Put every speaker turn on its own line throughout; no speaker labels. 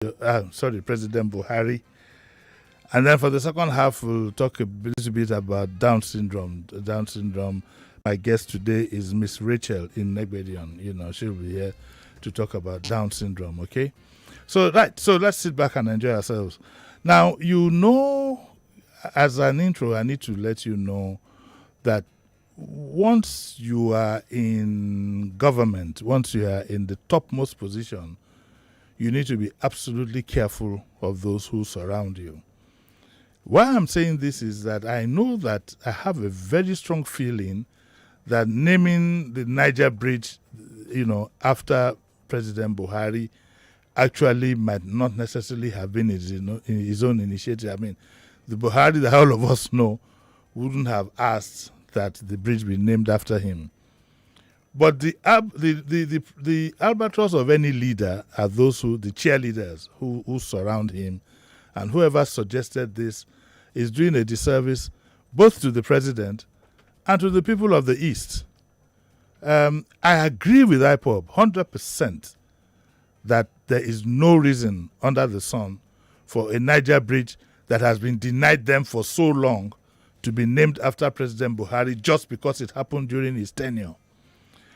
President Buhari. And then for the second half, we'll talk a little bit about Down syndrome. Down syndrome. My guest today is Miss Rachel in Negbedion. She'll be here to talk about Down syndrome, okay? So let's sit back and enjoy ourselves. Now, as an intro, I need to let you know that once you are in government, once you are in the topmost position, you need to be absolutely careful of those who surround you. Why I'm saying this is that I know that I have a very strong feeling that naming the Niger Bridge, after President Buhari actually might not necessarily have been his own initiative. I mean, the Buhari that all of us know wouldn't have asked that the bridge be named after him. But the albatross of any leader are the cheerleaders who surround him, and whoever suggested this is doing a disservice both to the president and to the people of the East. I agree with IPOB 100% that there is no reason under the sun for a Niger bridge that has been denied them for so long to be named after President Buhari just because it happened during his tenure.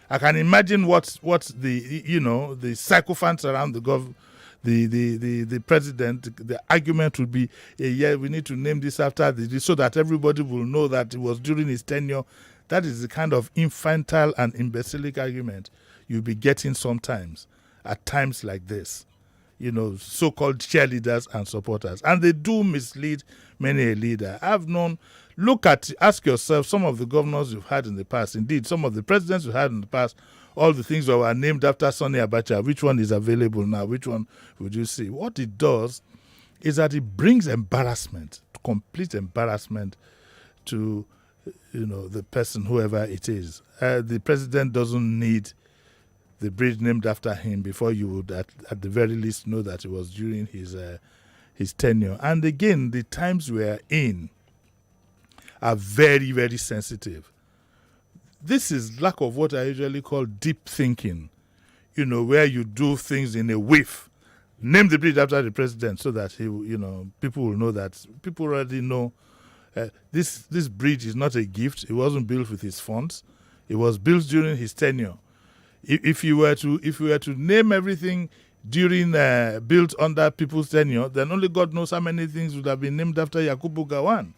I can imagine what the sycophants around the president, the argument would be, we need to name this after this so that everybody will know that it was during his tenure. That is the kind of infantile and imbecilic argument you'll be getting sometimes at times like this. So-called cheerleaders and supporters. And they do mislead many a leader. Ask yourself some of the governors you've had in the past. Indeed, some of the presidents you've had in the past, all the things that were named after Sonny Abacha. Which one is available now? Which one would you see? What it does is that it brings embarrassment, complete embarrassment to, the person, whoever it is. The president doesn't need the bridge named after him before you would at the very least know that it was during his tenure. And again, the times we are in are very, very sensitive. This is lack of what I usually call deep thinking, where you do things in a whiff. Name the bridge after the president so that people will know that people already know this bridge is not a gift. It wasn't built with his funds. It was built during his tenure. If you were to name everything during built under people's tenure, then only God knows how many things would have been named after Yakubu Gowon.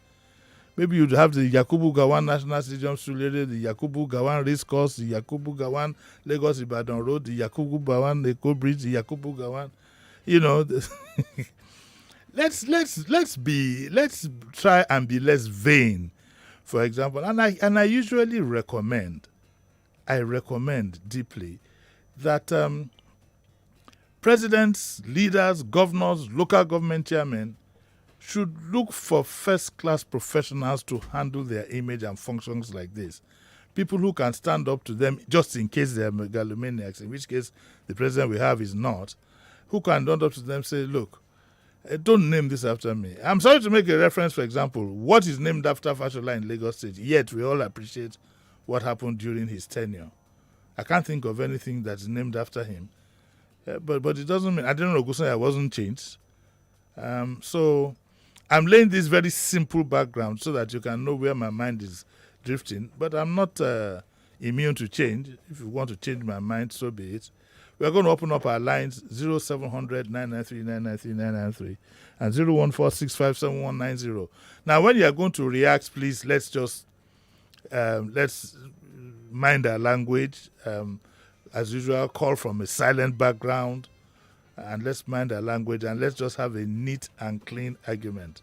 Maybe you'd have the Yakubu Gowon National Stadium, Sulere, the Yakubu Gowon Race Course, the Yakubu Gowon Lagos Ibadan Road, the Yakubu Gowon Eko Bridge, the Yakubu Gowon. Let's try and be less vain, for example. And I usually recommend deeply that presidents, leaders, governors, local government chairmen should look for first-class professionals to handle their image and functions like this. People who can stand up to them just in case they are megalomaniacs, in which case the president we have is not, who can stand up to them and say, look, don't name this after me. I'm sorry to make a reference, for example, what is named after Fashola in Lagos State, yet we all appreciate what happened during his tenure. I can't think of anything that's named after him. But it doesn't mean, I didn't know Gusaya wasn't changed. So I'm laying this very simple background so that you can know where my mind is drifting. But I'm not immune to change. If you want to change my mind, so be it. We're going to open up our lines 0700 993 993 993 and 014657190. Now, when you are going to react, please let's mind our language. As usual, call from a silent background, and let's mind our language, and let's just have a neat and clean argument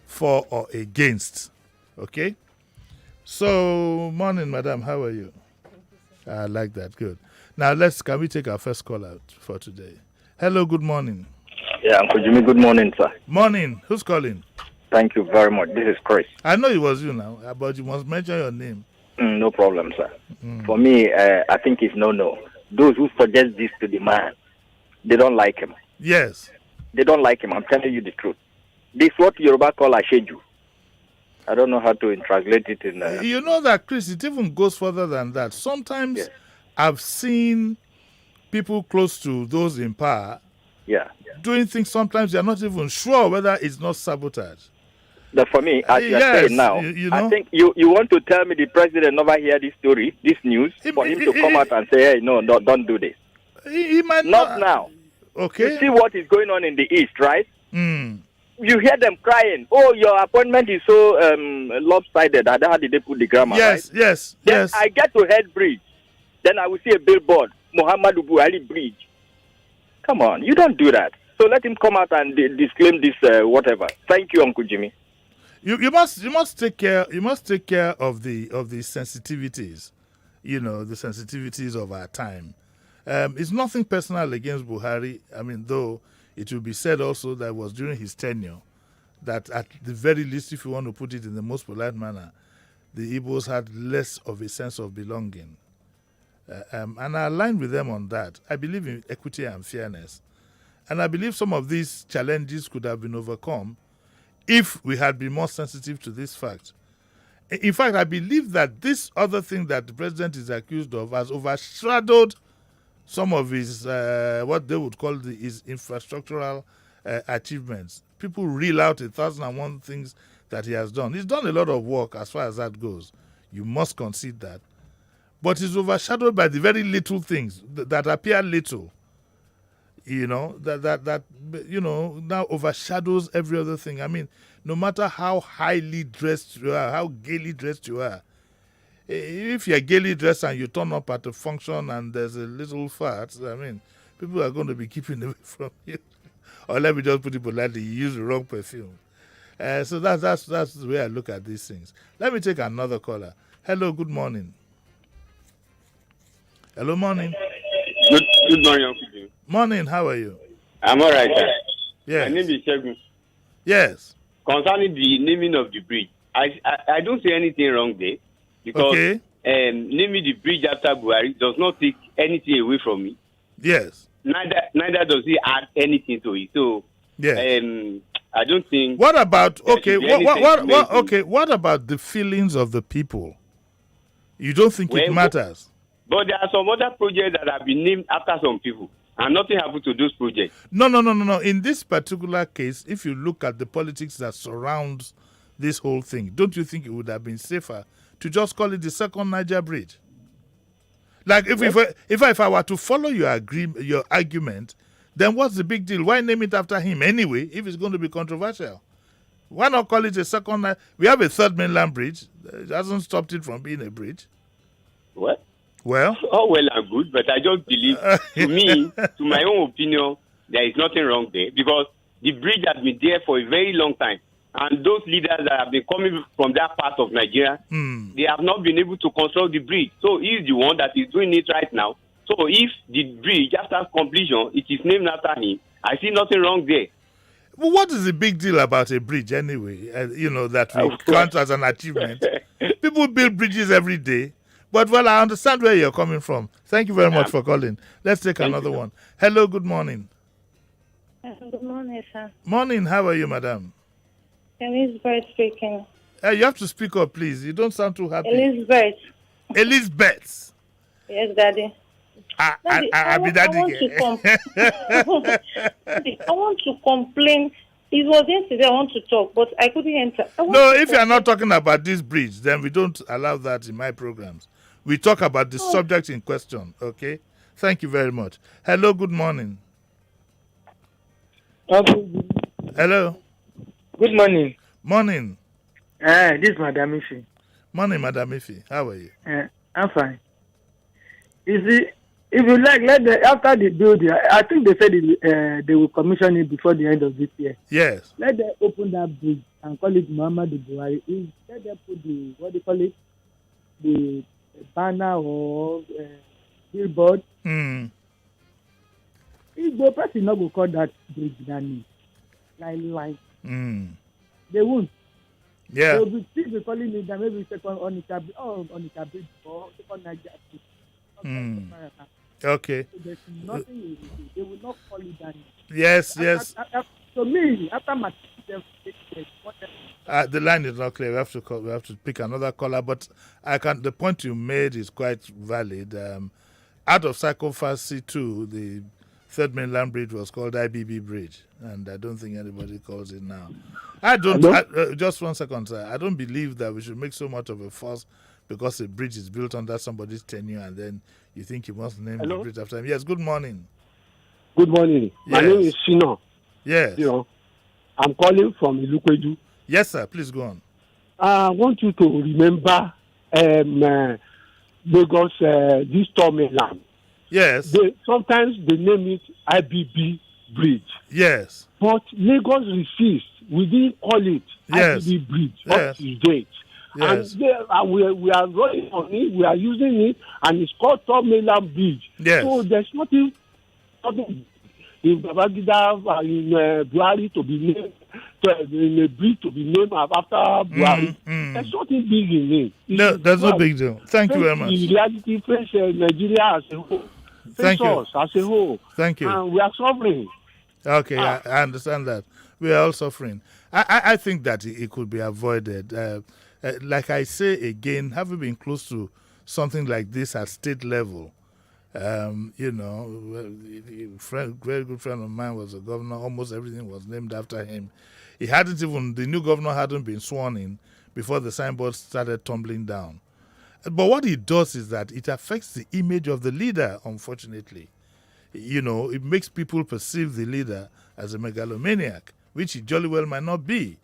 for or against. Okay? So, morning, madam. How are you? I like that. Good. Now, can we take our first call out for today? Hello, good morning.
Yeah, Uncle Jimmy, good morning, sir.
Morning. Who's calling?
Thank you very much. This is Chris.
I know it was you now, but you must mention your name.
No problem, sir. For me, I think it's no. Those who suggest this to the man, they don't like him.
Yes.
They don't like him. I'm telling you the truth. This is what Yoruba call Asheju. I don't know how to translate it in...
You know that, Chris, it even goes further than that. Sometimes I've seen people close to those in power
Yeah.
doing things sometimes you're not even sure whether it's not sabotage.
But for me, as you're
Yes,
saying now,
you know.
I think you want to tell me the president never hear this story, this news, for him to come out and say, hey, no, don't do this.
He might
Not now.
Okay.
You see what is going on in the East, right?
Mm.
You hear them crying, oh, your appointment is so lopsided. How did they put the grammar,
Yes,
right?
yes,
Then
yes.
I get to Head Bridge. Then I will see a billboard, Muhammadu Buhari Bridge. Come on, you don't do that. So let him come out and disclaim this whatever. Thank you, Uncle Jimmy.
You must take care of the sensitivities, the sensitivities of our time. It's nothing personal against Buhari. I mean, though it will be said also that it was during his tenure that at the very least, if you want to put it in the most polite manner, the Igbos had less of a sense of belonging. And I align with them on that. I believe in equity and fairness. And I believe some of these challenges could have been overcome if we had been more sensitive to this fact. In fact, I believe that this other thing that the president is accused of has overshadowed some of his, what they would call his infrastructural achievements. People reel out 1,001 things that he has done. He's done a lot of work as far as that goes. You must concede that. But it's overshadowed by the very little things that appear little. That now overshadows every other thing. I mean, no matter how highly dressed you are, how gaily dressed you are, if you're gaily dressed and you turn up at a function and there's a little fat, I mean, people are going to be keeping away from you. Or let me just put it politely, you use the wrong perfume. So that's the way I look at these things. Let me take another caller. Hello, good morning. Hello, morning.
Good morning, Uncle Jim.
Morning, how are you?
I'm all right, sir.
Yes.
My name is Shegun.
Yes.
Concerning the naming of the bridge, I don't see anything wrong there because naming the bridge after Buhari does not take anything away from me.
Yes.
Neither does he add anything to it. So
yes.
I don't think.
What about what about the feelings of the people? You don't think it matters?
But there are some other projects that have been named after some people, and nothing happened to those projects.
No. In this particular case, if you look at the politics that surrounds this whole thing, don't you think it would have been safer to just call it the second Niger Bridge? Like if I were to follow your argument, then what's the big deal? Why name it after him anyway? If it's going to be controversial, why not call it a second? We have a third mainland bridge. It hasn't stopped it from being a bridge.
What?
Well,
well and good, but I just believe, to my own opinion, there is nothing wrong there because the bridge has been there for a very long time. And those leaders that have been coming from that part of Nigeria, they have not been able to construct the bridge. So he's the one that is doing it right now. So if the bridge, after completion, it is named after him, I see nothing wrong there.
Well, what is the big deal about a bridge anyway? That we count as an achievement. People build bridges every day. But, I understand where you're coming from. Thank you very much for calling. Let's take another one. Hello, good morning.
Good morning, sir.
Morning, how are you, madam?
Elizabeth speaking.
You have to speak up, please. You don't sound too happy.
Elizabeth.
Elizabeth.
Yes, Daddy.
I
want to complain. It was yesterday I want to talk, but I couldn't enter.
If you are not talking about this bridge, then we don't allow that in my programs. We talk about the subject in question, okay? Thank you very much. Hello, good morning. Hello.
Good morning.
Morning.
This is Madam Ife.
Morning, Madam Ife. How are you?
I'm fine. You see, if you like, after they build it, I think they said they will commission it before the end of this year.
Yes.
Let them open that bridge and call it Muhammadu Buhari. Let them put the banner or billboard. If the person not go call that bridge that name, like. They won't.
Yeah.
They will still be calling it that maybe second Onitsha Bridge or second Niger Bridge.
Okay.
So there's nothing they will not call it that name.
Yes.
So me, after my
the line is not clear. We have to pick another caller. But the point you made is quite valid. Out of psychopathy too, the Third Mainland Bridge was called IBB Bridge, and I don't think anybody calls it now. I don't. Just 1 second, sir. I don't believe that we should make so much of a fuss because a bridge is built under somebody's tenure, and then you think you must name the bridge after him. Yes. Good morning.
Good morning. My name is Shino.
Yes.
I'm calling from Ilukweju.
Yes, sir. Please go on.
I want you to remember Lagos, this Mainland.
Yes.
Sometimes they name it IBB Bridge.
Yes.
But Lagos refused. We didn't call it IBB Bridge up to date.
Yes.
And we are running on it, we are using it, and it's called Mainland Bridge.
Yes.
So there's nothing in Babangida, in Buhari to be named, in a bridge to be named after Buhari. There's nothing big in it.
No, there's no big deal. Thank you very much.
In reality, face Nigeria as a whole.
Thank you.
Us as a whole.
Thank you.
And we are suffering.
Okay, I understand that. We are all suffering. I think that it could be avoided. Like I say again, having been close to something like this at state level, a very good friend of mine was a governor. Almost everything was named after him. The new governor hadn't been sworn in before the signboard started tumbling down. But what it does is that it affects the image of the leader, unfortunately. It makes people perceive the leader as a megalomaniac, which he jolly well might not be.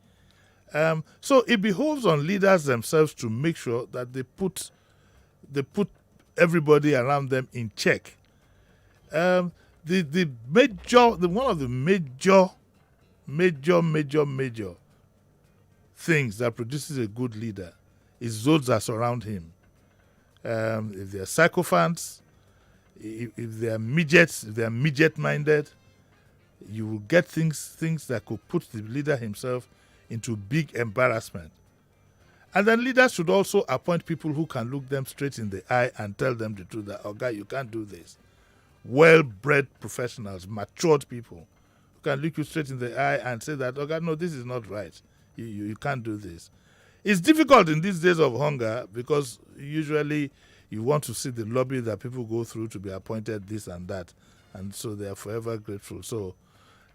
So it behoves on leaders themselves to make sure that they put everybody around them in check. One of the major things that produces a good leader is those that surround him. If they're sycophants, if they're midgets, if they're midget-minded, you will get things that could put the leader himself into big embarrassment. And then leaders should also appoint people who can look them straight in the eye and tell them the truth that, guy, you can't do this. Well-bred professionals, matured people, who can look you straight in the eye and say that, God, no, this is not right. You can't do this. It's difficult in these days of hunger because usually you want to see the lobby that people go through to be appointed this and that. And so they are forever grateful. So,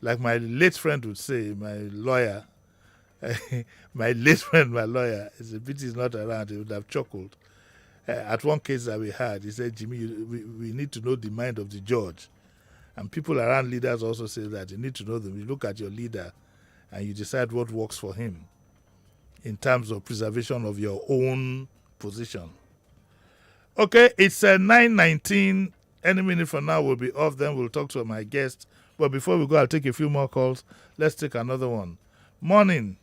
like my late friend would say, my lawyer, it's a pity he's not around, he would have chuckled. At one case that we had, he said, Jimmy, we need to know the mind of the judge. And people around leaders also say that you need to know them. You look at your leader and you decide what works for him in terms of preservation of your own position. Okay, it's 9:19. Any minute from now we'll be off, then we'll talk to my guest. But before we go, I'll take a few more calls. Let's take another one. Morning.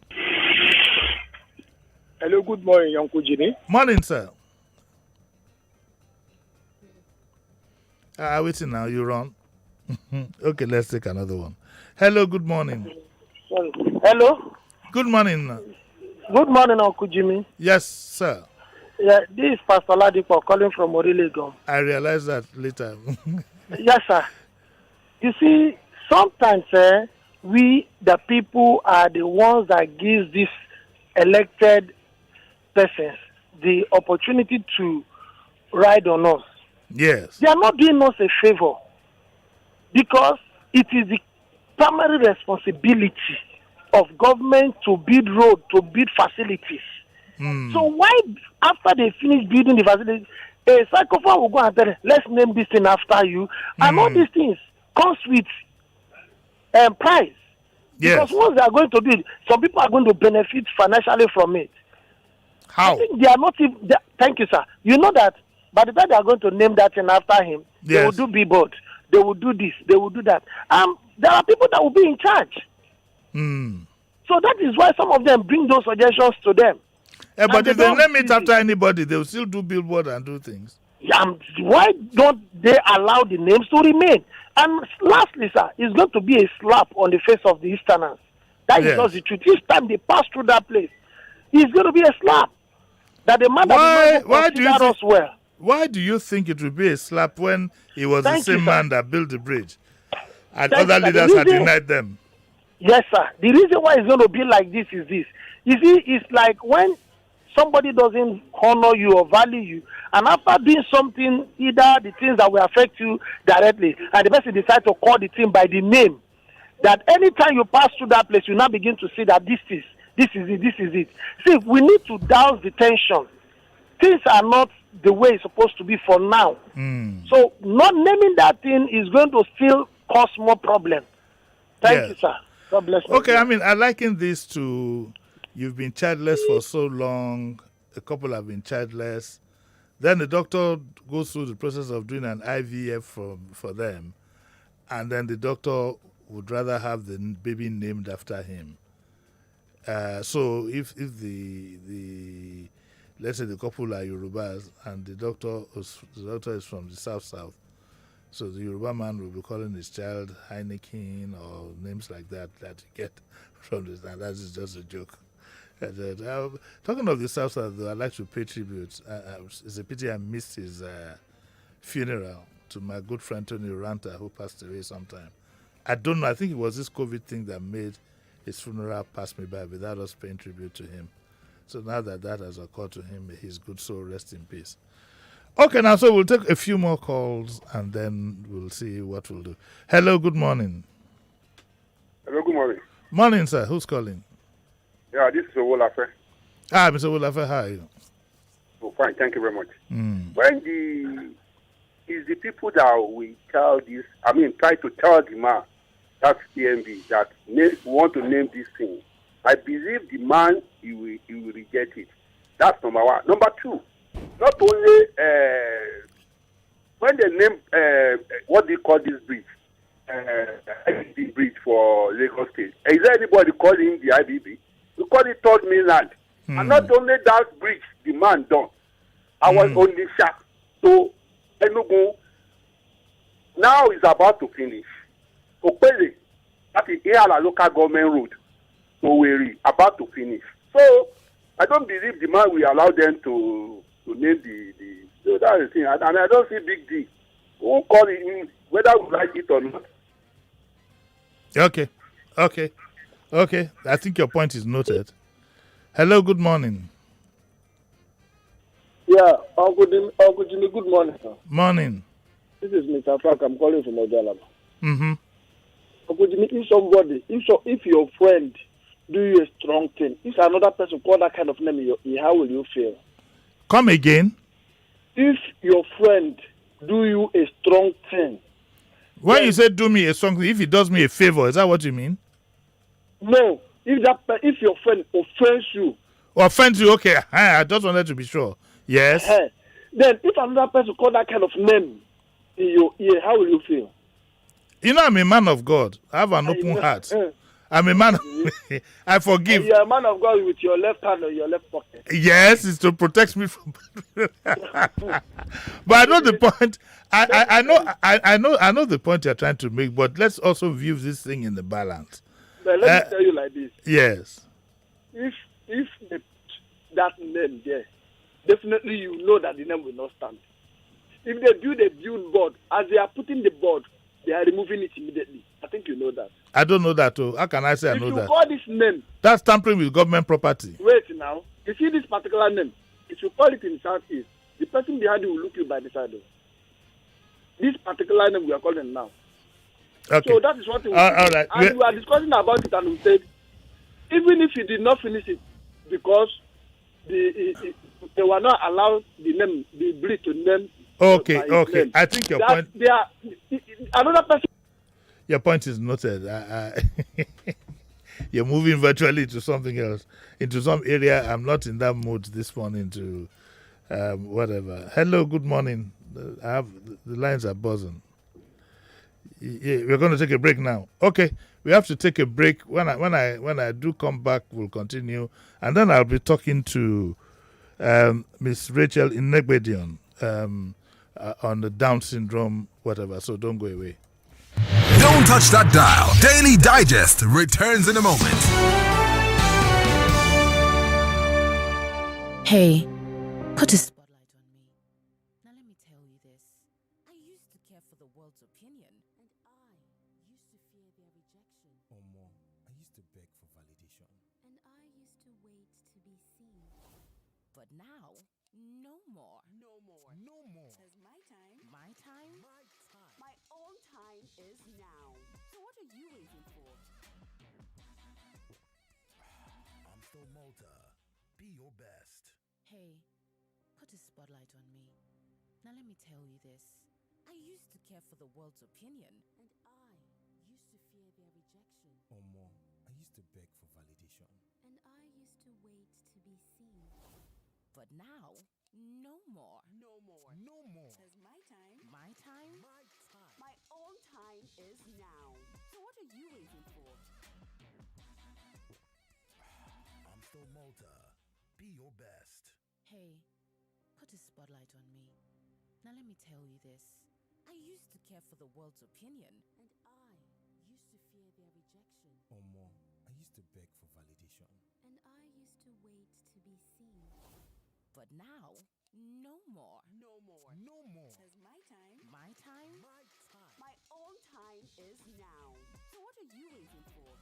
Hello, good morning, Uncle Jimmy.
Morning, sir. Waiting now, you're on. Okay, let's take another one. Hello, good morning.
Hello.
Good morning.
Good morning, Uncle Jimmy.
Yes, sir.
Yeah, this is Pastor Ladipo calling from Orilegum.
I realized that later.
Yes, sir. You see, sometimes we, the people, are the ones that give these elected persons the opportunity to ride on us.
Yes.
They are not doing us a favor because it is the primary responsibility of government to build road, to build facilities. So why, after they finish building the facility, a psychophone will go and tell them, let's name this thing after you. And all these things comes with price.
Yes.
Because once they are going to do it, some people are going to benefit financially from it.
How?
I think they are not even, thank you, sir. You know that by the time they are going to name that thing after him, they will do billboard, they will do this, they will do that. There are people that will be in charge. So that is why some of them bring those suggestions to them.
But if they name it after anybody, they will still do billboard and do things.
Why don't they allow the names to remain? And lastly, sir, it's going to be a slap on the face of the Easterners. That is just the truth. Each time they pass through that place, it's going to be a slap. That the man that consider us well.
Why do you think it will be a slap when it was the same man that built the bridge and other leaders had denied them?
Yes, sir. The reason why it's going to be like this is this. You see, it's like when somebody doesn't honor you or value you, and after doing something, either the things that will affect you directly, and the person decides to call the thing by the name, that anytime you pass through that place, you now begin to see that this is it. See, we need to douse the tension. Things are not the way it's supposed to be for now. So not naming that thing is going to still cause more problem. Thank you, sir. God bless you.
Okay, I mean, I liken this to you've been childless for so long, a couple have been childless, then the doctor goes through the process of doing an IVF for them, and then the doctor would rather have the baby named after him. So if the let's say the couple are Yorubas and the doctor is from the south, so the Yoruba man will be calling his child Heineken or names like that you get from this. And that is just a joke. Talking of the south, though, I'd like to pay tribute. It's a pity I missed his funeral to my good friend Tony Uranta, who passed away sometime. I don't know. I think it was this COVID thing that made his funeral pass me by without us paying tribute to him. So now that has occurred to him, may his good soul rest in peace. Okay, now, so we'll take a few more calls and then we'll see what we'll do. Hello, good morning.
Hello, good morning.
Morning, sir. Who's calling?
Yeah, this is Owolafe.
Mr. Owolafe, how are you?
Oh, fine, thank you very much. When the people that we tell this, try to tell the man, that's PMB, that want to name this thing, I believe the man, he will reject it. That's number one. Number two, not only when they name, what do you call this bridge? IBB bridge for Lagos State. Is there anybody calling the IBB? We call it Third Mainland. And not only that bridge, the man done. I was on the shack. So, Enugu, now is about to finish. Okpele, that is Ihala local government road. Owerri, about to finish. So, I don't believe the man will allow them to name the so that's the thing. And I don't see big deal. Who call it, whether we like it or not.
Okay. I think your point is noted. Hello, good morning.
Yeah, Uncle Jimmy, good morning, sir.
Morning.
This is Mr. Frank. I'm calling from Ojalaba.
Uncle Jimmy, if your friend do you a strong thing, if another person call that kind of name, how will you feel?
Come again.
If your friend do you a strong thing.
When you say do me a strong thing, if he does me a favor, is that what you mean?
No. If your friend offends you.
Offends you, okay. I just wanted to be sure. Yes.
Then if another person call that kind of name in your ear, how will you feel?
You know, I'm a man of God. I have an open heart. I'm a man. I forgive.
And you're a man of God with your left hand or your left pocket.
Yes, it's to protect me from. But I know the point. I know the point you're trying to make. But let's also view this thing in the balance.
But let me tell you like this.
Yes.
If they put that name there, definitely you know that the name will not stand. If they build a board, as they are putting the board, they are removing it immediately. I think you know that.
I don't know that too. How can I say I know that?
If you call this name,
that's tampering with government property.
Wait now. You see this particular name, if you call it in Southeast, the person behind you will look you by the side. This particular name we are calling now.
Okay.
So that is what we
all right.
And we are discussing about it, and we said, even if you did not finish it, because they were not allowed the bridge to name.
Okay. Name, I think your point.
They are another person.
Your point is noted. You're moving virtually to something else, into some area. I'm not in that mood this morning to whatever. Hello, good morning. The lines are buzzing. Yeah, we're going to take a break now. Okay, we have to take a break. When I do come back, we'll continue, and then I'll be talking to Miss Rachel Inegbedion on the Down syndrome, whatever. So don't go away.
Don't touch that dial. Daily Digest returns in a moment.
Hey, put a spotlight on me. Now let me tell you this. I used to care for the world's opinion, and I used to fear their rejection.
Or more, I used to beg for validation.
And I used to wait to be seen.
But now, no more.
No more.
No more.
Because my time.
My time?
My time.
My own time is now.
So what are you waiting for?
Amstel Malta. Be your best.
Hey, put a spotlight on me. Now let me tell you this. I used to care for the world's opinion. And I used to fear their rejection.
Or more. I used to beg for validation.
And I used to wait to be seen. But now, no more.
No more.
No more.
Because my time.
My time?
My time.
My own time is now.
So what are you waiting for?
Amstel Malta. Be your best.
Hey, put a spotlight on me. Now let me tell you this. I used to care for the world's opinion. And I used to fear their rejection.
Or more. I used to beg for validation.
And I used to wait to be seen. But now, no more.
No more.
No more.
Because my time.
My time?
My time.
My own time is now.
So what are you waiting for?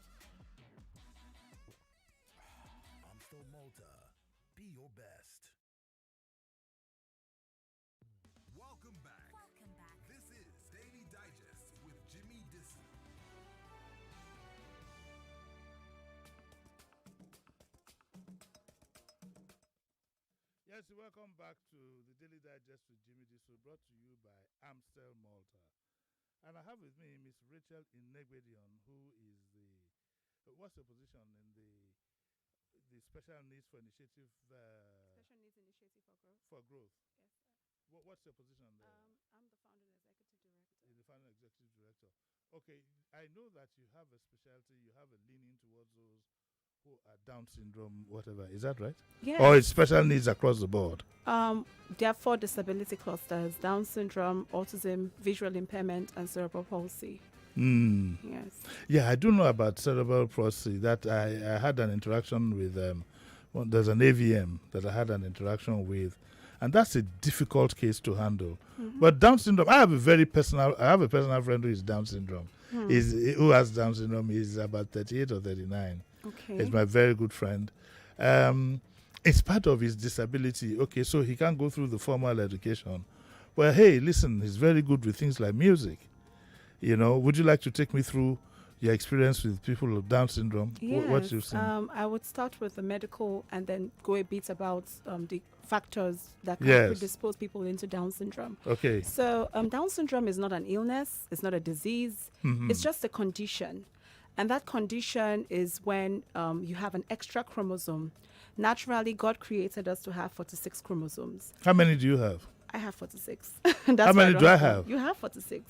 Amstel Malta. Be your best. Welcome back.
Welcome back.
This is Daily Digest with Jimi Disu.
Yes, welcome back to the Daily Digest with Jimi Disu, brought to you by Amstel Malta. And I have with me Miss Rachel Inegbedion, who is what's your position in the Special Needs for Initiative?
Special Needs Initiative for Growth.
For growth.
Yes, sir.
What's your position there?
I'm the founding executive director.
You're the founding executive director. Okay, I know that you have a specialty, you have a leaning towards those who are Down syndrome, whatever. Is that right?
Yes.
Or it's special needs across the board?
There are 4 disability clusters: Down syndrome, autism, visual impairment, and cerebral palsy. Yes.
Yeah, I do know about cerebral palsy. That I had an interaction with. There's an AVM that I had an interaction with, and that's a difficult case to handle. Mm-hmm. But Down syndrome, I have a personal friend who is Down syndrome. Who has Down syndrome? He's about 38 or 39.
Okay.
He's my very good friend. It's part of his disability. Okay, so he can't go through the formal education. Well, hey, listen, he's very good with things like music. You know, would you like to take me through your experience with people with Down syndrome?
Yes.
What you've seen?
I would start with the medical and then go a bit about the factors that can predispose people into Down syndrome.
Okay.
So Down syndrome is not an illness. It's not a disease. Mm-hmm. It's just a condition. And that condition is when you have an extra chromosome. Naturally, God created us to have 46 chromosomes.
How many do you have?
I have 46.
How many do I have?
You have 46.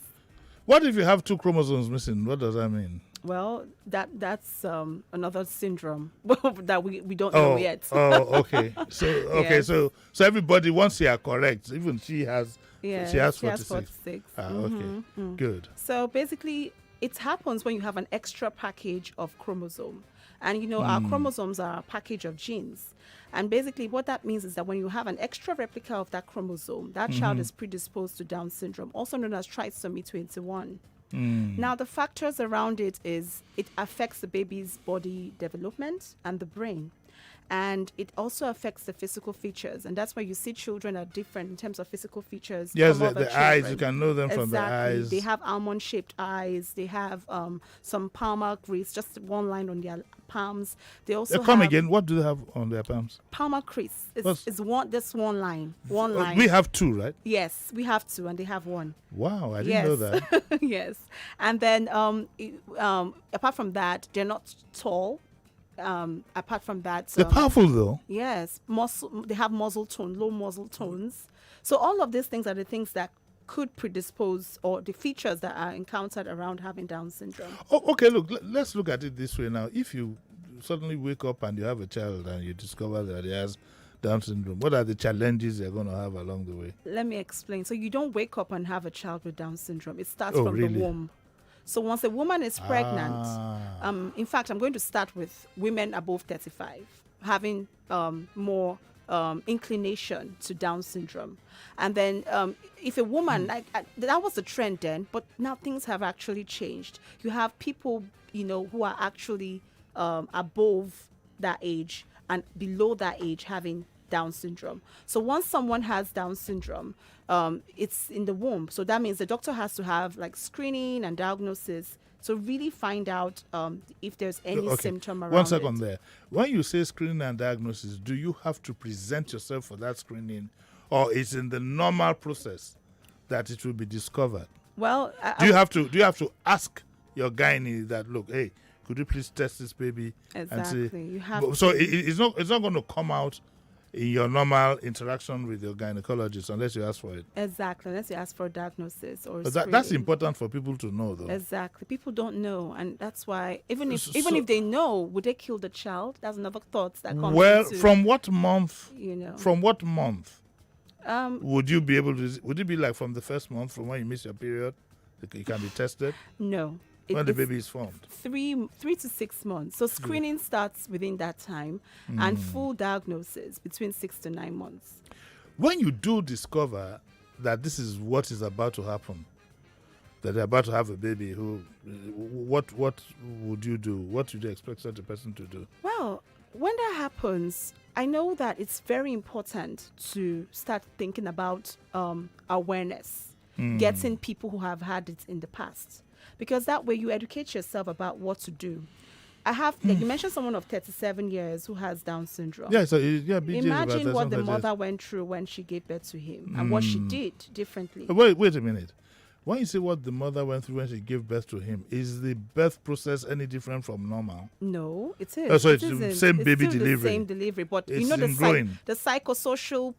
What if you have 2 chromosomes missing? What does that mean?
Well, that's another syndrome that we don't know yet.
Okay. So everybody, once you are correct, even she has 46.
Okay.
Mm-hmm. Good.
So basically, it happens when you have an extra package of chromosome. And, our chromosomes are a package of genes. And basically what that means is that when you have an extra replica of that chromosome, that child is predisposed to Down syndrome, also known as trisomy 21. Now, the factors around it affects the baby's body development and the brain. And it also affects the physical features. And that's why you see children are different in terms of physical features.
Yes, the eyes, you can know them from the eyes.
They have almond-shaped eyes. They have some palmar crease, just one line on their palms. They also
come again. What do they have on their palms?
Palmar crease. It's one line. One line.
We have 2, right?
Yes, we have 2, and they have 1.
Wow, I didn't know that.
Yes. And then apart from that, they're not tall. Apart from that,
they're powerful though.
Yes, they have muzzle tone, low muzzle tones. So all of these things are the things that could predispose, or the features that are encountered around having Down syndrome.
Oh, okay, look, let's look at it this way now. If you suddenly wake up and you have a child and you discover that he has Down syndrome, what are the challenges you're going to have along the way?
Let me explain. So you don't wake up and have a child with Down syndrome. It starts from the womb. So once a woman is pregnant, in fact, I'm going to start with women above 35 having more inclination to Down syndrome. And then if a woman, that was the trend then, but now things have actually changed. You have people, who are actually above that age and below that age having Down syndrome. So once someone has Down syndrome, it's in the womb. So that means the doctor has to have like screening and diagnosis to really find out if there's any symptom around
1 second
it.
there. When you say screening and diagnosis, do you have to present yourself for that screening, or is in the normal process that it will be discovered?
Well,
do you have to ask your gynae that, look, hey, could you please test this baby?
Exactly.
And see?
You have
so it's not going to come out in your normal interaction with your gynecologist unless you ask for it.
Exactly, unless you ask for a diagnosis or
But that's important for people to know, though.
Exactly. People don't know, and that's why even if they know, would they kill the child? That's another thought that comes.
Well,
into,
from what month?
You know.
From what month? Would you be able to? Would it be like from the first month, from when you miss your period, you can be tested?
No.
When the baby is formed?
3 to 6 months. So screening starts within that time, and full diagnosis between 6 to 9 months.
When you do discover that this is what is about to happen, that they're about to have a baby, what would you do? What would you expect such a person to do?
Well, when that happens, I know that it's very important to start thinking about awareness, getting people who have had it in the past. Because that way you educate yourself about what to do. I have, like you mentioned, someone of 37 years who has Down syndrome.
Yeah, so BJ
imagine what the mother went through when she gave birth to him and what she did differently.
Wait a minute. When you say what the mother went through when she gave birth to him, is the birth process any different from normal?
No, it is.
So it's the same baby delivery.
The same delivery, but
it's
you know the
psychosocial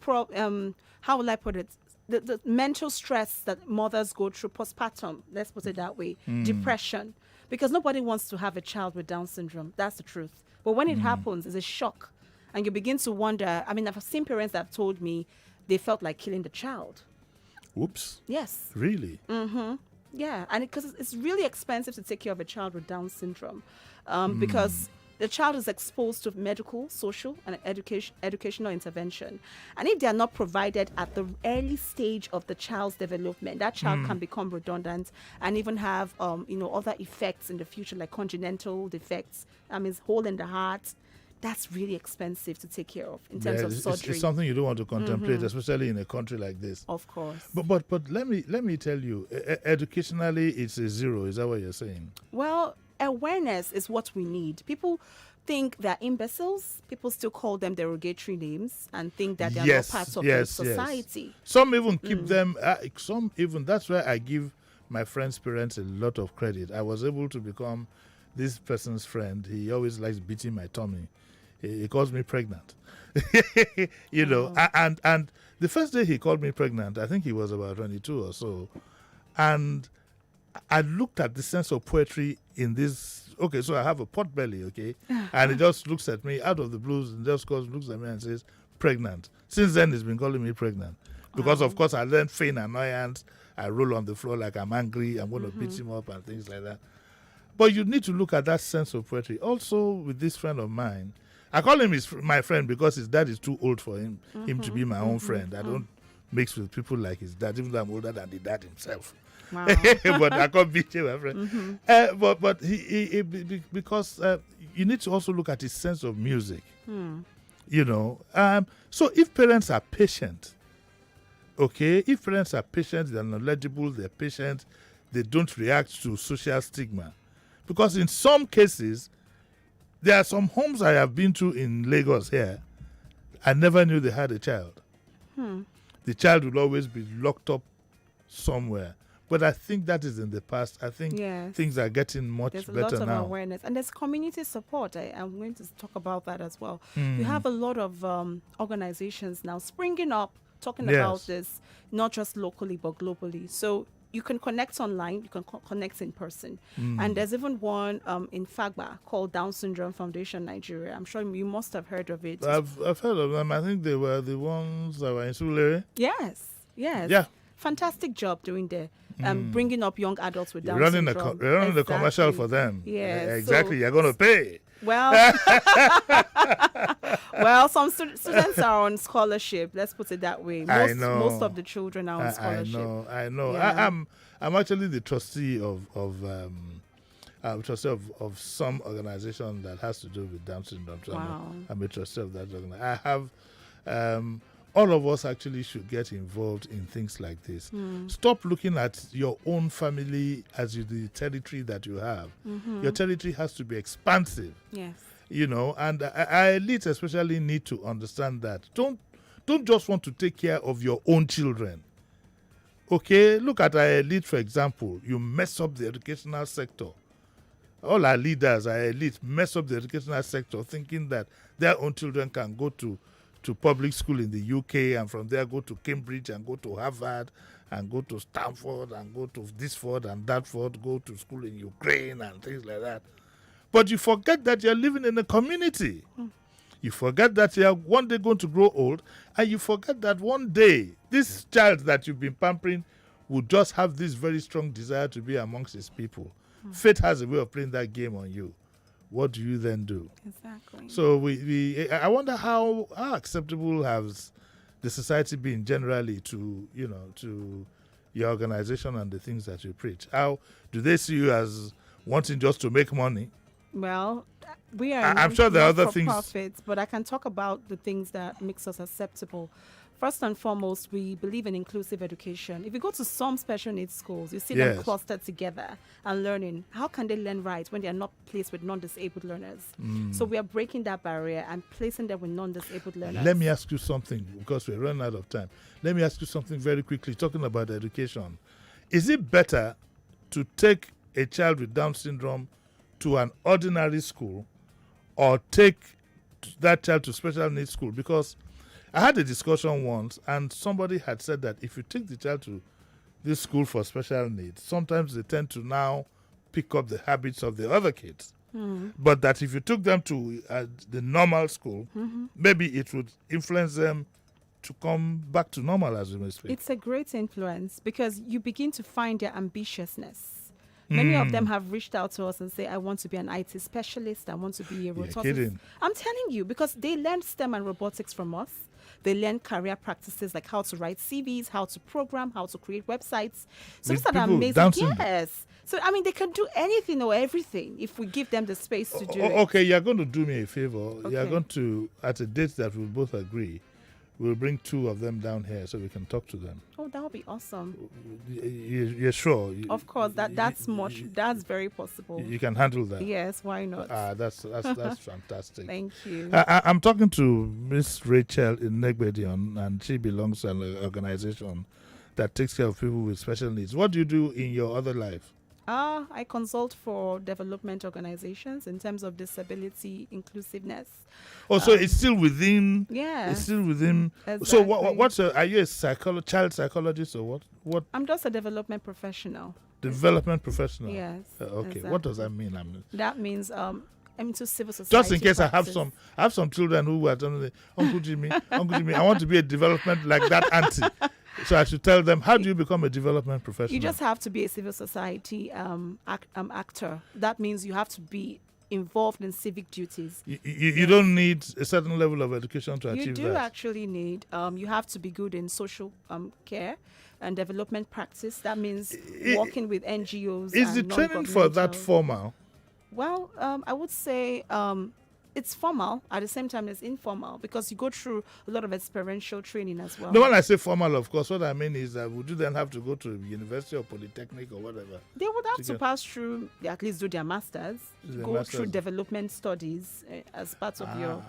how will I put it? The mental stress that mothers go through postpartum, let's put it that way, depression, because nobody wants to have a child with Down syndrome. That's the truth. But when it happens, it's a shock. And you begin to wonder. I mean, I've seen parents that have told me they felt like killing the child.
Whoops.
Yes.
Really?
Mm-hmm. Yeah. And because it's really expensive to take care of a child with Down syndrome because the child is exposed to medical, social, and educational intervention. And if they are not provided at the early stage of the child's development, that child can become redundant and even have, other effects in the future, like congenital defects. Hole in the heart. That's really expensive to take care of in terms of surgery.
It's something you don't want to contemplate, especially in a country like this.
Of course.
But let me tell you, educationally, it's a zero. Is that what you're saying?
Well, awareness is what we need. People think they're imbeciles. People still call them derogatory names and think that they're not part of the society.
Yes. Some even keep them. That's why I give my friend's parents a lot of credit. I was able to become this person's friend. He always likes beating my tummy. He calls me pregnant. And the first day he called me pregnant, I think he was about 22 or so, and I looked at the sense of poetry in this. Okay, so I have a pot belly, okay, and he just looks at me out of the blues and just looks at me and says, pregnant. Since then, he's been calling me pregnant because, of course, I then feign annoyance. I roll on the floor like I'm angry. I'm going to beat him up and things like that. But you need to look at that sense of poetry. Also, with this friend of mine, I call him my friend because his dad is too old for him to be my own friend. I don't mix with people like his dad, even though I'm older than the dad himself.
Wow.
But I can't beat him, my friend. But he because you need to also look at his sense of music. So if parents are patient, if parents are patient, they're knowledgeable, they're patient, they don't react to social stigma. Because in some cases, there are some homes I have been to in Lagos here, I never knew they had a child. The child will always be locked up somewhere. But I think that is in the past. I think things are getting much better now.
There's a lot of awareness. And there's community support. I'm going to talk about that as well. You have a lot of organizations now springing up, talking about this, not just locally, but globally. So you can connect online, you can connect in person. And there's even one in Fagba called Down Syndrome Foundation Nigeria. I'm sure you must have heard of it.
I've heard of them. I think they were the ones that were in Sulere.
Yes.
Yeah.
Fantastic job doing there. Bringing up young adults with Down
Running
syndrome.
We're running the commercial for them.
Yeah,
exactly. You're going to pay.
Well, some students are on scholarship. Let's put it that way. Most of the children are on scholarship.
I know.
Yeah.
I'm actually the trustee of some organization that has to do with Down syndrome. So
Wow.
I'm a trustee of that organization. I have All of us actually should get involved in things like this. Stop looking at your own family as the territory that you have. Your territory has to be expansive.
Yes.
You know, and our elites especially need to understand that. Don't just want to take care of your own children. Okay, look at our elite, for example. You mess up the educational sector. All our leaders, our elite, mess up the educational sector thinking that their own children can go to public school in the UK and from there go to Cambridge and go to Harvard and go to Stanford and go to this Ford and that Ford, go to school in Ukraine and things like that. But you forget that you're living in a community. You forget that you're one day going to grow old, and you forget that one day this child that you've been pampering will just have this very strong desire to be amongst his people. Fate has a way of playing that game on you. What do you then do?
Exactly.
So I wonder how acceptable has the society been generally to your organization and the things that you preach? How do they see you as wanting just to make money?
Well, we are.
I'm sure there are other things.
Profits, but I can talk about the things that makes us acceptable. First and foremost, we believe in inclusive education. If you go to some special needs schools, you see them clustered together and learning. How can they learn right when they are not placed with non-disabled learners? So we are breaking that barrier and placing them with non-disabled learners.
Let me ask you something, because we're running out of time. Let me ask you something very quickly, talking about education. Is it better to take a child with Down syndrome to an ordinary school or take that child to special needs school? Because I had a discussion once, and somebody had said that if you take the child to this school for special needs, sometimes they tend to now pick up the habits of the other kids. But that if you took them to the normal school, maybe it would influence them to come back to normal, as we may speak.
It's a great influence because you begin to find their ambitiousness. Many of them have reached out to us and say, I want to be an IT specialist. I want to be a roboticist. I'm telling you, because they learned STEM and robotics from us. They learn career practices like how to write CVs, how to program, how to create websites. So these are amazing. Yes. So, I mean, they can do anything or everything if we give them the space to do it.
Okay, you're going to do me a favor. Okay. You're going to, at a date that we'll both agree, we'll bring two of them down here so we can talk to them.
Oh, that would be awesome.
You're sure?
Of course, that's very possible.
You can handle that?
Yes, why not?
That's fantastic.
Thank you.
I'm talking to Miss Rachel in Negbedion, and she belongs to an organization that takes care of people with special needs. What do you do in your other life?
I consult for development organizations in terms of disability inclusiveness.
Oh, so it's still within.
Yeah,
it's still within.
Exactly.
So, are you a child psychologist or what? What?
I'm just a development professional.
Development professional.
Yes.
Okay.
Exactly.
What does that mean?
That means I'm into civil society.
Just in case
practice.
I have some children who are telling me, Uncle Jimmy, I want to be a development like that auntie. So I should tell them, how do you become a development professional?
You just have to be a civil society actor. That means you have to be involved in civic duties.
You don't need a certain level of education to achieve that.
You do actually need. You have to be good in social care and development practice. That means working with NGOs.
Is the training for that formal?
Well, I would say it's formal. At the same time, it's informal because you go through a lot of experiential training as well.
No, when I say formal, of course, what I mean is that would you then have to go to university or polytechnic or whatever?
They would have to pass through, at least do their masters, through development studies as part of your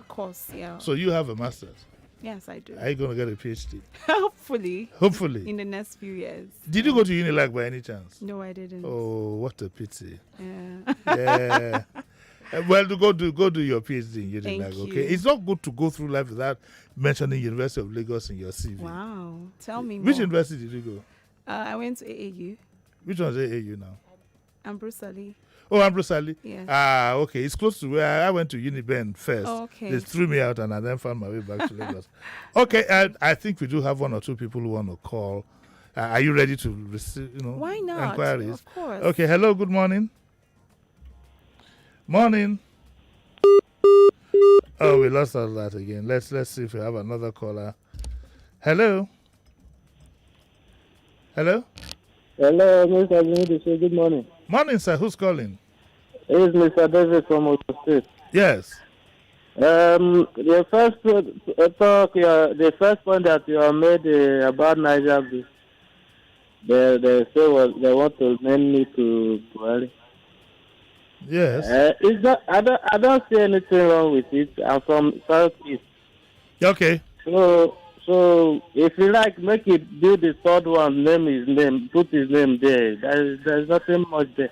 course. Yeah.
So you have a master's?
Yes, I do.
Are you going to get a PhD?
Hopefully.
Hopefully.
In the next few years.
Did you go to Unilag by any chance?
No, I didn't.
Oh, what a pity.
Yeah.
Yeah. Well, go do your PhD in Unilag, okay? It's not good to go through life without mentioning University of Lagos in your CV.
Wow. Tell me more.
Which university did you go?
I went to AAU.
Which one's AAU now?
Ambrose Ali.
Oh, Ambrose Ali?
Yes.
Okay. It's close to where I went to Uniben first.
Oh, okay.
They threw me out and I then found my way back to Lagos. Okay, I think we do have one or two people who want to call. Are you ready to receive,
Why not?
inquiries?
Of course.
Okay, hello, good morning. Morning. Oh, we lost all that again. Let's see if we have another caller. Hello. Hello.
Hello, Mr. Jimi Disu. Good morning.
Morning, sir. Who's calling?
It's Mr. David from Oyo State.
Yes.
The first the first point that you have made about Niger, they say they want to name me to Buhari.
Yes.
I don't see anything wrong with it. I'm from Southeast.
Okay.
So if you like, make it do the third one, put his name there. There's nothing much there.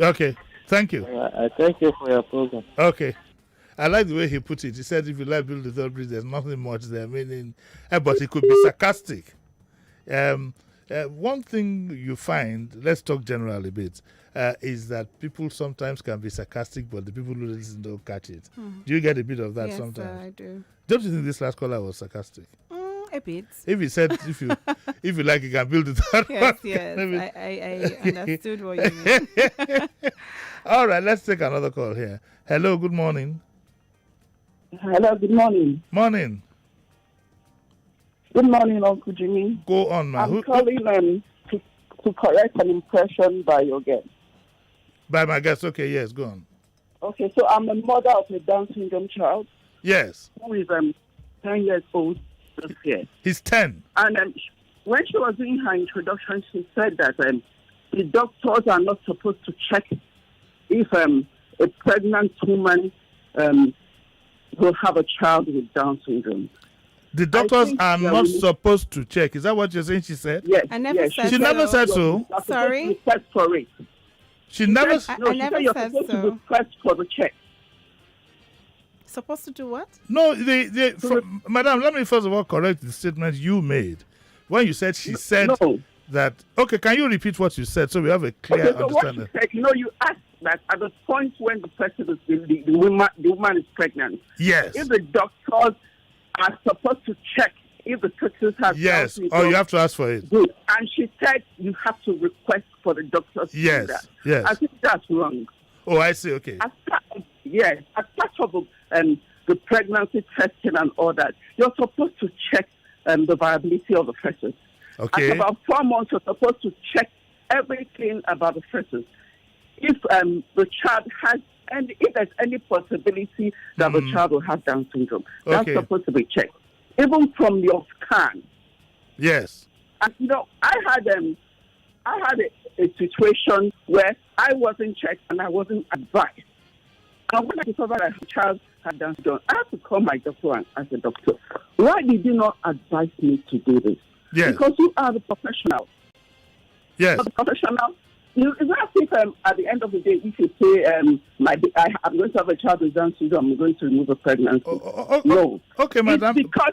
Okay. Thank you.
I thank you for your program.
Okay. I like the way he put it. He said, if you like build the third bridge, there's nothing much there. Meaning, but he could be sarcastic. One thing you find, let's talk generally a bit, is that people sometimes can be sarcastic, but the people who listen don't catch it. Do you get a bit of that sometimes?
Yes, I do.
Don't you think this last caller was sarcastic?
A bit.
If he said, if you like, you can build the third one.
Yes. I understood what you mean.
All right, let's take another call here. Hello, good morning.
Hello, good morning.
Morning.
Good morning, Uncle Jimmy.
Go on, man.
I'm calling to correct an impression by your guest.
By my guest, okay, yes, go on.
Okay, so I'm a mother of a Down syndrome child.
Yes.
Who is 10 years old this year.
He's 10.
And when she was doing her introduction, she said that the doctors are not supposed to check if a pregnant woman will have a child with Down syndrome.
The doctors are not supposed to check. Is that what you're saying? She said.
Yes.
I never said
she
so.
never said so.
Sorry.
Test for it.
She never.
I never
you're
said
supposed
so.
to request for the check.
Supposed to do what?
No, madam. Let me first of all correct the statement you made when you said she said that. Okay, can you repeat what you said so we have a clear understanding?
What she said, you asked that at the point when the person is the woman is pregnant.
Yes.
If the doctors are supposed to check if the fetus has
yes, or you have to ask for it.
Good. And she said you have to request for the doctors to do that.
Yes.
I think that's wrong.
Oh, I see. Okay.
As part of the pregnancy testing and all that, you're supposed to check the viability of the fetus.
Okay.
At about 4 months, you're supposed to check everything about the fetus. If the child has if there's any possibility that the child will have Down syndrome, that's supposed to be checked, even from your scan.
Yes.
And I had a situation where I wasn't checked and I wasn't advised. And when I discovered that the child had Down syndrome, I had to call my doctor and ask the doctor, why did you not advise me to do this?
Yes.
Because you are the professional.
Yes.
The professional. It's not as if at the end of the day, if you say, I'm going to have a child with Down syndrome, I'm going to remove a pregnancy. No.
Okay, madam.
It's because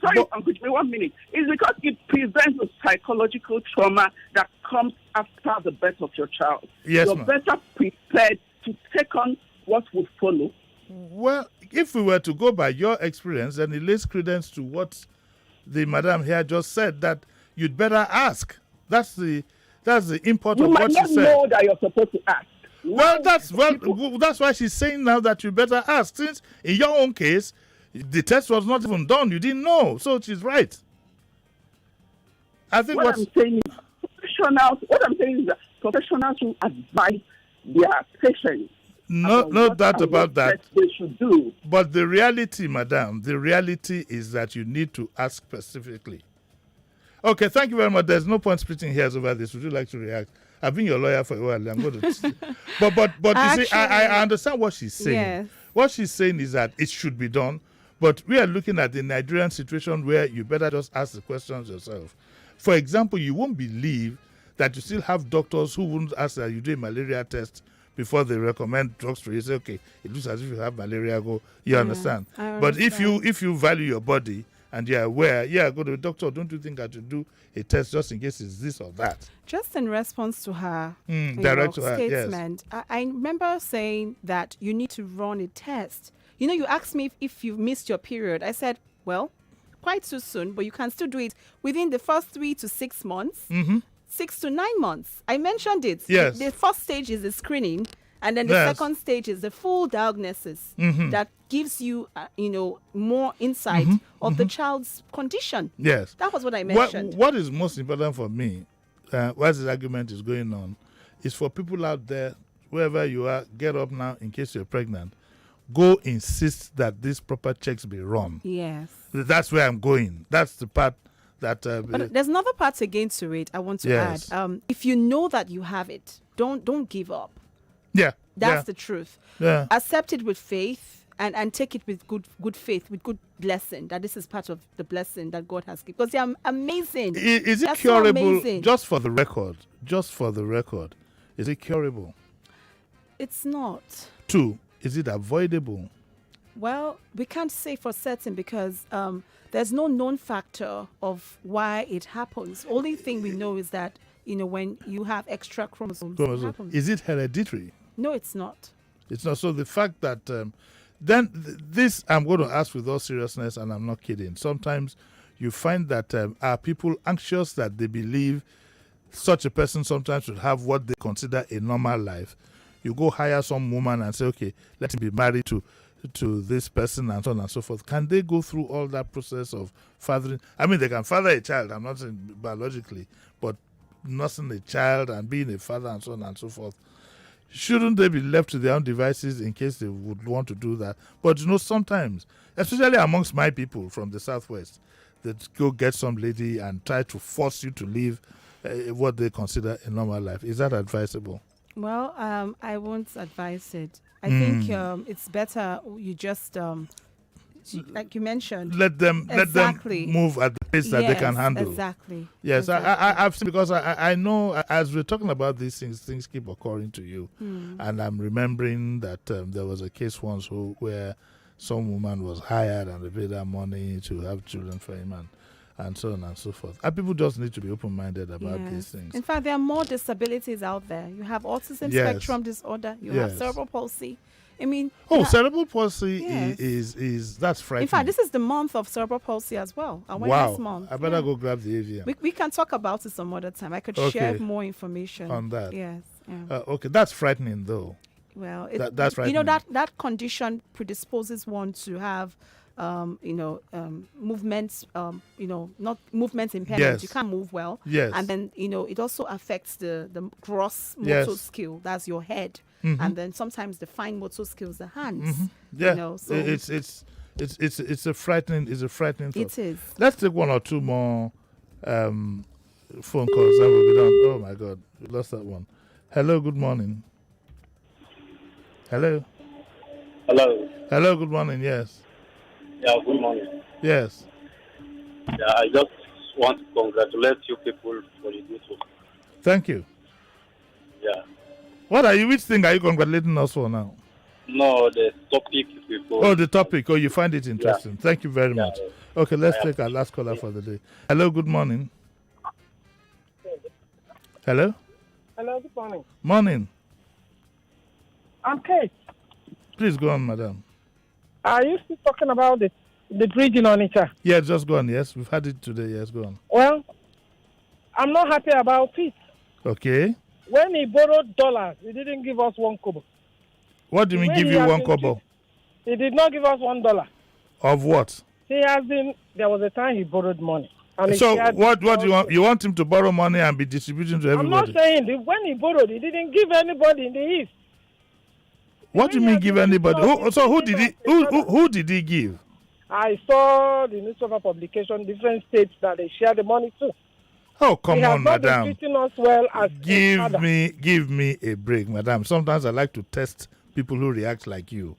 sorry, Uncle, give me 1 minute. It's because it prevents the psychological trauma that comes after the birth of your child.
Yes,
You're better prepared to take on what will follow.
Well, if we were to go by your experience, then it lays credence to what the madam here just said, that you'd better ask. That's the import of what she said.
You might not know that you're supposed to ask.
That's why she's saying now that you better ask. Since in your own case, the test was not even done, you didn't know. So she's right. I think
what I'm saying is that professionals should advise their patients.
No doubt about that.
They should do.
But the reality, madam, is that you need to ask specifically. Okay, thank you very much. There's no point splitting hairs over this. Would you like to react? I've been your lawyer for a while. I'm going to. but you see, I understand what she's saying.
Yes.
What she's saying is that it should be done. But we are looking at the Nigerian situation where you better just ask the questions yourself. For example, you won't believe that you still have doctors who won't ask that you do a malaria test before they recommend drugs for you. Say, okay, it looks as if you have malaria. Go. You understand? But if you value your body and you're aware, go to the doctor. Don't you think I should do a test just in case it's this or that?
Just in response to her
statement,
I remember saying that you need to run a test. You asked me if you missed your period. I said, well, quite too soon, but you can still do it within the first 3 to 6 months, 6 to 9 months. I mentioned it.
Yes.
The first stage is the screening, and then the second stage is the full diagnosis that gives you, more insight of the child's condition.
Yes.
That was what I mentioned.
What is most important for me, while this argument is going on, is for people out there, wherever you are, get up now in case you're pregnant. go insist that these proper checks be run.
Yes.
That's where I'm going. That's the part that.
But there's another part again to it. I want to
Yes.
add. If you know that you have it, don't give up.
Yeah.
That's the truth.
Yeah.
Accept it with faith and take it with good faith, with good blessing. That this is part of the blessing that God has given. Because they're amazing.
Is it
They're so
curable?
amazing.
Just for the record. Is it curable?
It's not.
2, is it avoidable?
Well, we can't say for certain because there's no known factor of why it happens. Only thing we know is that, when you have extra chromosomes, it happens.
Is it hereditary?
No, it's not.
It's not. So the fact that this I'm going to ask with all seriousness, and I'm not kidding. Sometimes you find that are people anxious that they believe such a person sometimes should have what they consider a normal life. You go hire some woman and say, okay, let him be married to this person and so on and so forth. Can they go through all that process of fathering? I mean, they can father a child. I'm not saying biologically, but nursing a child and being a father and so on and so forth. Shouldn't they be left to their own devices in case they would want to do that? But sometimes, especially amongst my people from the Southwest, they go get some lady and try to force you to live what they consider a normal life. Is that advisable?
Well, I won't advise it. I think it's better you just, like you mentioned,
let them move at the pace that they can handle.
Exactly.
Yes,
exactly.
I've seen, because I know as we're talking about these things keep occurring to you, and I'm remembering that there was a case once where some woman was hired and they paid her money to have children for him and so on and so forth. And people just need to be open-minded about these things.
In fact, there are more disabilities out there. You have autism spectrum disorder. You have cerebral palsy. I mean...
cerebral palsy is that's frightening.
In fact, this is the month of cerebral palsy as well.
Wow.
Month.
I better go grab the avian.
We can talk about it some other time. I could share more information.
On that.
Yes.
Okay, that's frightening though.
Well,
that's frightening.
That condition predisposes one to have movements, not movement impairment.
Yes.
You can't move well.
Yes.
And then, it also affects the gross motor skill. That's your head.
Mm-hmm.
And then sometimes the fine motor skills, the hands.
Mm-hmm. Yeah.
So
it's a frightening thought.
It is.
Let's take one or two more phone calls, then we'll be done. Oh my God, we lost that one. Hello, good morning. Hello. Hello, good morning. Yes.
Yeah, good morning.
Yes.
Yeah, I just want to congratulate you people for the good work.
Thank you.
Yeah.
Which thing are you congratulating us for now?
No, the topic before.
Oh, the topic. Oh, you find it interesting. Yeah. Thank you very much. Okay, let's take our last caller for the day. Hello, good morning. Hello?
Hello, good morning.
Morning.
I'm Kate.
Please go on, madam.
Are you still talking about the bridge in Onitsha?
Yeah, just go on. Yes, we've had it today. Yes, go on.
Well, I'm not happy about it.
Okay.
When he borrowed dollars, he didn't give us 1 kobo.
What do you mean give you 1 kobo?
He did not give us $1.
Of what?
There was a time he borrowed money. And
so what do you want? You want him to borrow money and be distributing to everybody?
I'm not saying when he borrowed, he didn't give anybody in the East.
What do you mean give anybody? Who did he give?
I saw the newspaper publication, different states that they share the money to.
Oh, come on, madam.
Been treating us well as
give me a break, madam. Sometimes I like to test people who react like you.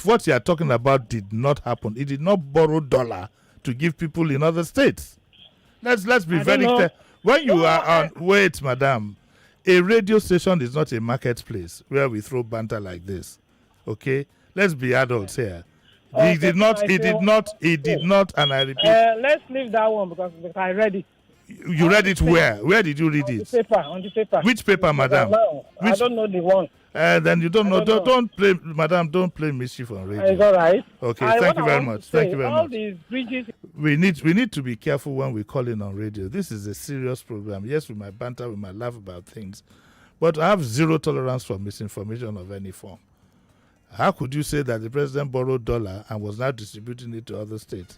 What you are talking about did not happen. He did not borrow dollar to give people in other states. Let's be very clear. When you are on, wait, madam. A radio station is not a marketplace where we throw banter like this. Okay? Let's be adults here. He did not, and I repeat.
Let's leave that one because I read it.
You read it where? Where did you read it?
On the paper.
Which paper, madam?
I don't know the one.
Then you don't know. Don't play, madam. Don't play mischief on radio.
It's all right.
Okay. Thank you very much. Thank you very much.
All these bridges.
We need to be careful when we call in on radio. This is a serious program. Yes, we might banter, we might laugh about things, but I have zero tolerance for misinformation of any form. How could you say that the president borrowed dollar and was now distributing it to other states?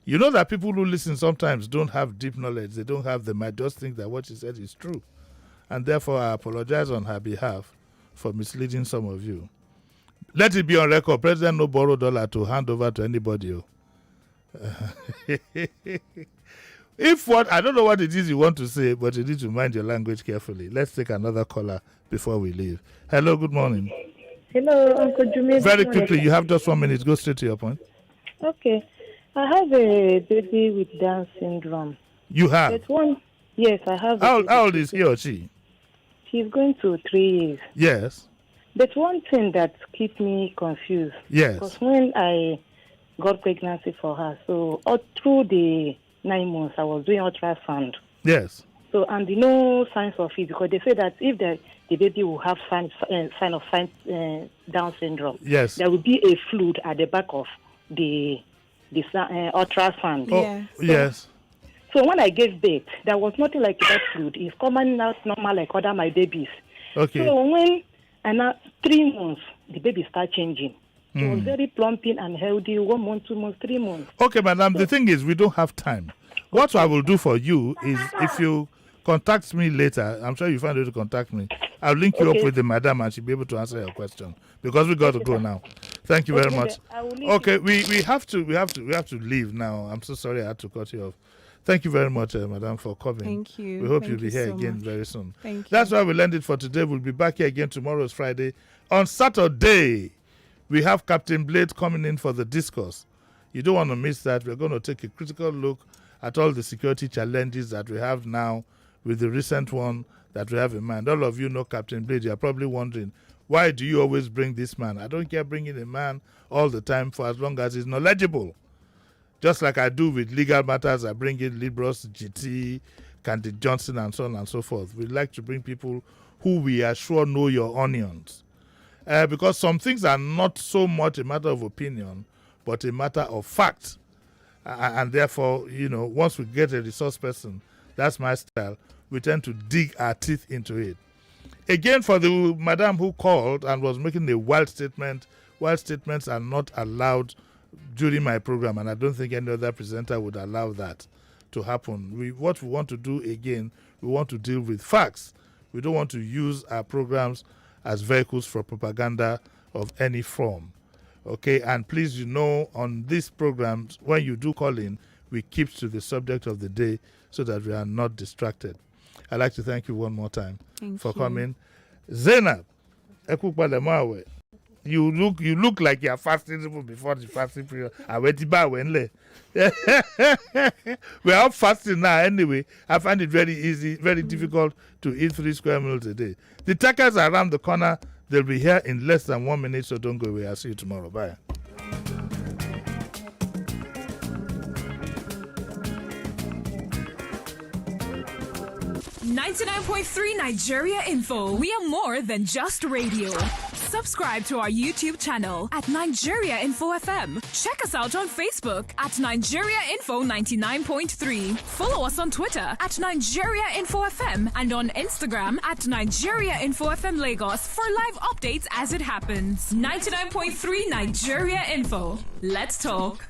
You know that people who listen sometimes don't have deep knowledge. They might just think that what she said is true. And therefore, I apologize on her behalf for misleading some of you. Let it be on record. President no borrow dollar to hand over to anybody. If what, I don't know what it is you want to say, but you need to mind your language carefully. Let's take another caller before we leave. Hello, good morning.
Hello, Uncle Jumi.
Very quickly, you have just 1 minute. Go straight to your point.
Okay. I have a baby with Down syndrome.
You have?
Yes, I have.
How old is he or she?
She's going to 3 years.
Yes.
But one thing that keeps me confused.
Yes.
Because when I got pregnancy for her, so all through the 9 months, I was doing ultrasound.
Yes.
So, and no signs of it, because they say that if the baby will have sign of Down syndrome,
yes,
there will be a fluid at the back of the ultrasound.
Oh, yes.
So when I gave birth, there was nothing like that fluid. It's coming out normal like other my babies.
Okay.
So when 3 months, the baby started changing. It was very plumping and healthy. 1 month, 2 months, 3 months.
Okay, madam. The thing is, we don't have time. What I will do for you is, if you contact me later, I'm sure you find a way to contact me. I'll link you up with the madam, and she'll be able to answer your question, because we got to go now. Thank you very much. Okay, we have to leave now. I'm so sorry I had to cut you off. Thank you very much, madam, for coming.
Thank you.
We hope
Thank
you'll be
you
here
so
again
much.
very soon.
Thank you.
That's why we'll end it for today. We'll be back here again tomorrow is Friday. On Saturday, we have Captain Blade coming in for the discourse. You don't want to miss that. We're going to take a critical look at all the security challenges that we have now with the recent one that we have in mind. All of you know Captain Blade. You're probably wondering, why do you always bring this man? I don't care bringing a man all the time for as long as he's knowledgeable. Just like I do with legal matters, I bring in Libros, GT, Candy Johnson, and so on and so forth. We like to bring people who we are sure know your onions. Because some things are not so much a matter of opinion, but a matter of fact. And therefore, once we get a resource person, that's my style, we tend to dig our teeth into it. Again, for the madam who called and was making a wild statement, wild statements are not allowed during my program, and I don't think any other presenter would allow that to happen. What we want to do, again, we want to deal with facts. We don't want to use our programs as vehicles for propaganda of any form. Okay, and please, on these programs, when you do call in, we keep to the subject of the day so that we are not distracted. I'd like to thank you one more time for coming. Zainab, you look like you are fasting even before the fasting period. We are all fasting now anyway. I find it very easy, very difficult to eat 3 square meals a day. The tackers are around the corner. They'll be here in less than 1 minute, so don't go away. I'll see you tomorrow. Bye.
99.3 Nigeria Info. We are more than just radio. Subscribe to our YouTube channel at Nigeria Info FM. Check us out on Facebook at Nigeria Info 99.3. Follow us on Twitter at Nigeria Info FM and on Instagram at Nigeria Info FM Lagos for live updates as it happens. 99.3 Nigeria Info. Let's talk.